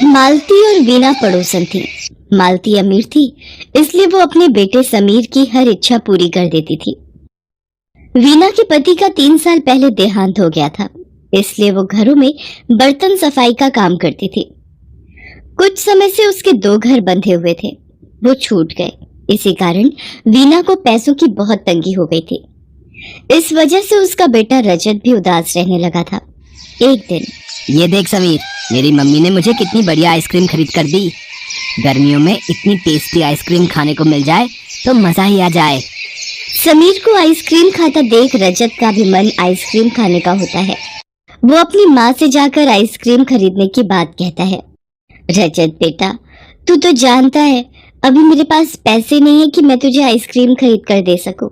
मालती और वीना पड़ोसन थी। मालती अमीर थी, इसलिए वो अपने बेटे समीर की हर इच्छा पूरी कर देती थी। वीना के पति का 3 साल पहले देहांत हो गया था, इसलिए वो घरों में बर्तन सफाई का काम करती थी। कुछ समय से उसके 2 घर बंधे हुए थे, वो छूट गए। इसी कारण वीना को पैसों की बहुत तंगी हो गई थी। इस वजह से उसका बेटा रजत भी उदास रहने लगा था। एक दिन, ये देख समीर, मेरी मम्मी ने मुझे कितनी बढ़िया आइसक्रीम खरीद कर दी। गर्मियों में इतनी टेस्टी आइसक्रीम खाने को मिल जाए तो मजा ही आ जाए। समीर को आइसक्रीम खाता देख रजत का भी मन आइसक्रीम खाने का होता है। वो अपनी माँ से जाकर आइसक्रीम खरीदने की बात कहता है। रजत बेटा, तू तो जानता है अभी मेरे पास पैसे नहीं है कि मैं तुझे आइसक्रीम खरीद कर दे सकूं।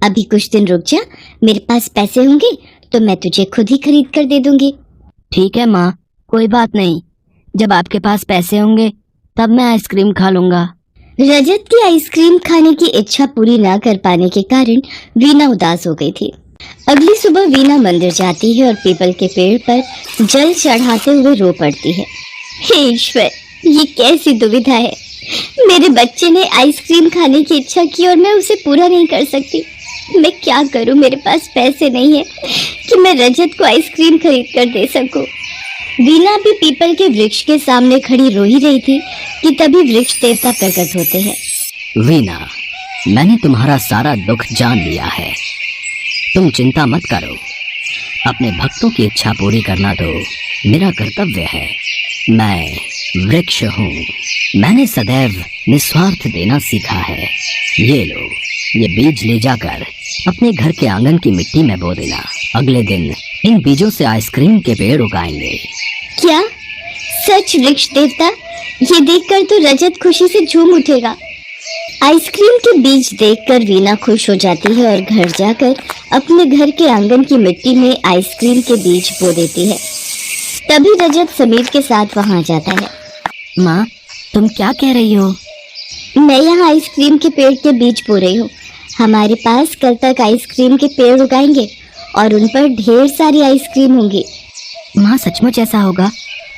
अभी कुछ दिन रुक जा, मेरे पास पैसे होंगे तो मैं तुझे खुद ही खरीद कर दे दूंगी। ठीक है माँ, कोई बात नहीं। जब आपके पास पैसे होंगे तब मैं आइसक्रीम खा लूंगा। रजत की आइसक्रीम खाने की इच्छा पूरी ना कर पाने के कारण वीना उदास हो गई थी। अगली सुबह वीना मंदिर जाती है और पीपल के पेड़ पर जल चढ़ाते हुए रो पड़ती है। हे ईश्वर, ये कैसी दुविधा है। मेरे बच्चे ने आइसक्रीम खाने की इच्छा की और मैं उसे पूरा नहीं कर सकती। मैं क्या करूं, मेरे पास पैसे नहीं है कि मैं रजत को आइसक्रीम खरीद कर दे सकूं। वीना भी पीपल के वृक्ष के सामने खड़ी रो ही रही थी कि तभी वृक्ष देवता प्रकट होते हैं। वीना, मैंने तुम्हारा सारा दुख जान लिया है। तुम चिंता मत करो। अपने भक्तों की इच्छा पूरी करना तो मेरा कर्तव्य है। मैं वृक्ष हूँ। मैंने सदैव निस्वार्थ देना सीखा है। ये लो, ये बीज ले जाकर अपने घर के आंगन की मिट्टी में बो देना। अगले दिन इन बीजों से आइसक्रीम के पेड़ उगाएंगे। क्या सच वृक्ष देवता? ये देखकर तो रजत खुशी से झूम उठेगा। आइसक्रीम के बीज देखकर वीना खुश हो जाती है और घर जाकर अपने घर के आंगन की मिट्टी में आइसक्रीम के बीज बो देती है। तभी रजत समीर के साथ वहां जाता है। माँ, तुम क्या कह रही हो? मैं यहाँ आइसक्रीम के पेड़ के बीज बो रही हूँ। हमारे पास कल तक आइसक्रीम के पेड़ उगाएंगे और उन पर ढेर सारी आइसक्रीम होंगी। माँ, सचमुच ऐसा होगा?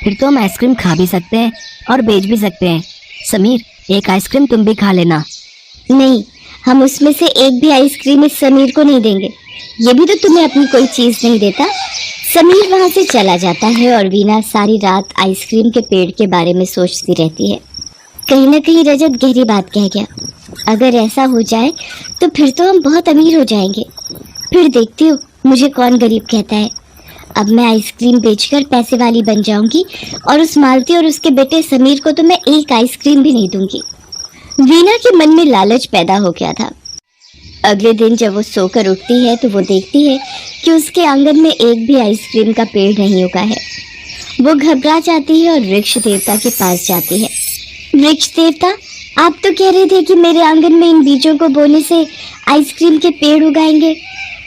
फिर तो हम आइसक्रीम खा भी सकते हैं और बेच भी सकते हैं। समीर, एक आइसक्रीम तुम भी खा लेना। नहीं, हम उसमें से एक भी आइसक्रीम इस समीर को नहीं देंगे। ये भी तो तुम्हें अपनी कोई चीज नहीं देता। समीर वहां से चला जाता है और वीना सारी रात आइसक्रीम के पेड़ के बारे में सोचती रहती है। कहीं न कहीं रजत गहरी बात कह गया। अगर ऐसा हो जाए तो फिर तो हम बहुत अमीर हो जाएंगे। फिर देखती हो मुझे कौन गरीब कहता है। अब मैं आइसक्रीम बेचकर पैसे वाली बन जाऊंगी और उस मालती और उसके बेटे समीर को तो मैं एक आइसक्रीम भी नहीं दूंगी। वीना के मन में लालच पैदा हो गया था। अगले दिन जब वो सोकर उठती है तो वो देखती है कि उसके आंगन में एक भी आइसक्रीम का पेड़ नहीं उगा है। वो घबरा जाती है और वृक्ष देवता के पास जाती है। वृक्ष देवता, आप तो कह रहे थे कि मेरे आंगन में इन बीजों को बोने से आइसक्रीम के पेड़ उगाएंगे,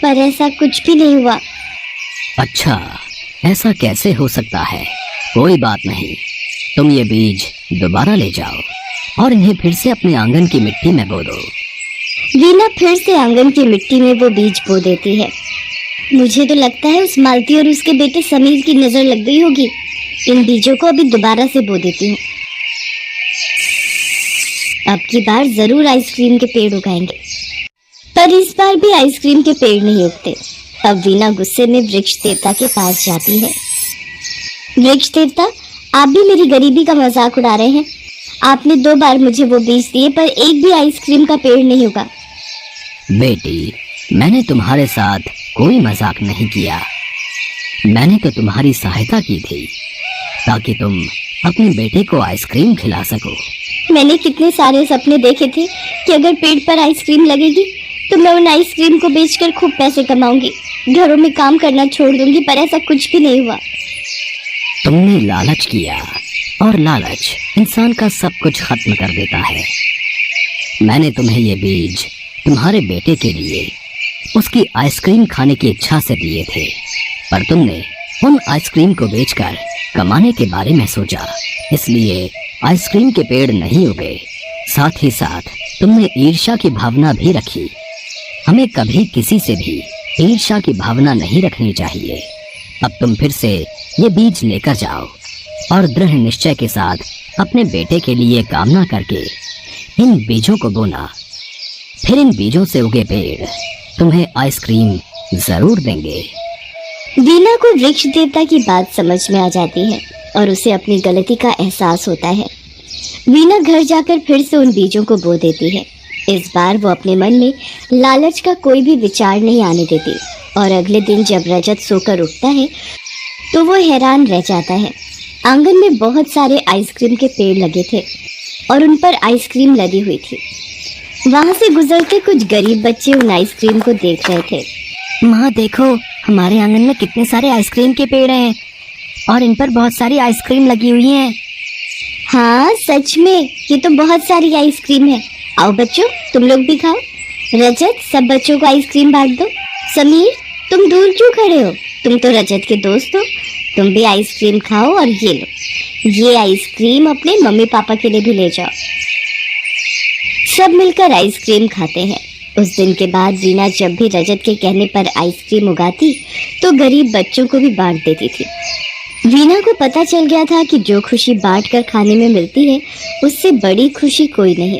पर ऐसा कुछ भी नहीं हुआ। अच्छा, ऐसा कैसे हो सकता है? कोई बात नहीं, तुम ये बीज दोबारा ले जाओ और इन्हें फिर से अपने आंगन की मिट्टी में बो दो। वीना फिर से आंगन की मिट्टी में वो बीज बो देती है। मुझे तो लगता है उस मालती और उसके बेटे समीर की नजर लग गई होगी। इन बीजों को अभी दोबारा से बो देती हूँ। अब की बार जरूर आइसक्रीम के पेड़ उगाएंगे। पर इस बार भी आइसक्रीम के पेड़ नहीं उगते। अब वीना गुस्से में वृक्ष देवता के पास जाती है। वृक्ष देवता, आप भी मेरी गरीबी का मजाक उड़ा रहे हैं। आपने 2 बार मुझे वो बीज दिए पर एक भी आइसक्रीम का पेड़ नहीं उगा। बेटी, मैंने तुम्हारे साथ कोई मजाक नहीं किया। मैंने तो तुम्हारी सहायता की थी ताकि तुम अपने बेटे को आइसक्रीम खिला सको। मैंने कितने सारे सपने देखे थे कि अगर पेड़ पर आइसक्रीम लगेगी तो मैं उन आइसक्रीम को बेचकर खूब पैसे कमाऊंगी, घरों में काम करना छोड़ दूंगी, पर ऐसा कुछ भी नहीं हुआ। तुमने लालच किया और लालच इंसान का सब कुछ खत्म कर देता है। मैंने तुम्हें ये बीज तुम्हारे बेटे के लिए उसकी आइसक्रीम खाने की इच्छा से दिए थे, पर तुमने उन आइसक्रीम को बेचकर कमाने के बारे में सोचा, इसलिए आइसक्रीम के पेड़ नहीं उगे। साथ ही साथ तुमने ईर्ष्या की भावना भी रखी। हमें कभी किसी से भी ईर्ष्या की भावना नहीं रखनी चाहिए। अब तुम फिर से ये बीज लेकर जाओ और दृढ़ निश्चय के साथ अपने बेटे के लिए कामना करके इन बीजों को बोना। फिर इन बीजों से उगे पेड़ तुम्हें आइसक्रीम जरूर देंगे। वीना को वृक्ष देवता की बात समझ में आ जाती है और उसे अपनी गलती का एहसास होता है। वीना घर जाकर फिर से उन बीजों को बो देती है। इस बार वो अपने मन में लालच का कोई भी विचार नहीं आने देती और अगले दिन जब रजत सोकर उठता है तो वो हैरान रह जाता है। आंगन में बहुत सारे आइसक्रीम के पेड़ लगे थे और उन पर आइसक्रीम लदी हुई थी। वहां से गुजरते कुछ गरीब बच्चे उन आइसक्रीम को देख रहे थे। माँ देखो, हमारे आंगन में कितने सारे आइसक्रीम के पेड़ हैं और इन पर बहुत सारी आइसक्रीम लगी हुई हैं। हाँ सच में, ये तो बहुत सारी आइसक्रीम है। आओ बच्चों, तुम लोग भी खाओ। रजत, सब बच्चों को आइसक्रीम बांट दो। समीर, तुम दूर क्यों खड़े हो? तुम तो रजत के दोस्त हो, तुम भी आइसक्रीम खाओ। और ये लो, ये आइसक्रीम अपने मम्मी पापा के लिए भी ले जाओ। सब मिलकर आइसक्रीम खाते हैं। उस दिन के बाद वीना जब भी रजत के कहने पर आइसक्रीम उगाती तो गरीब बच्चों को भी बांट देती थी। वीना को पता चल गया था कि जो खुशी बांट कर खाने में मिलती है उससे बड़ी खुशी कोई नहीं।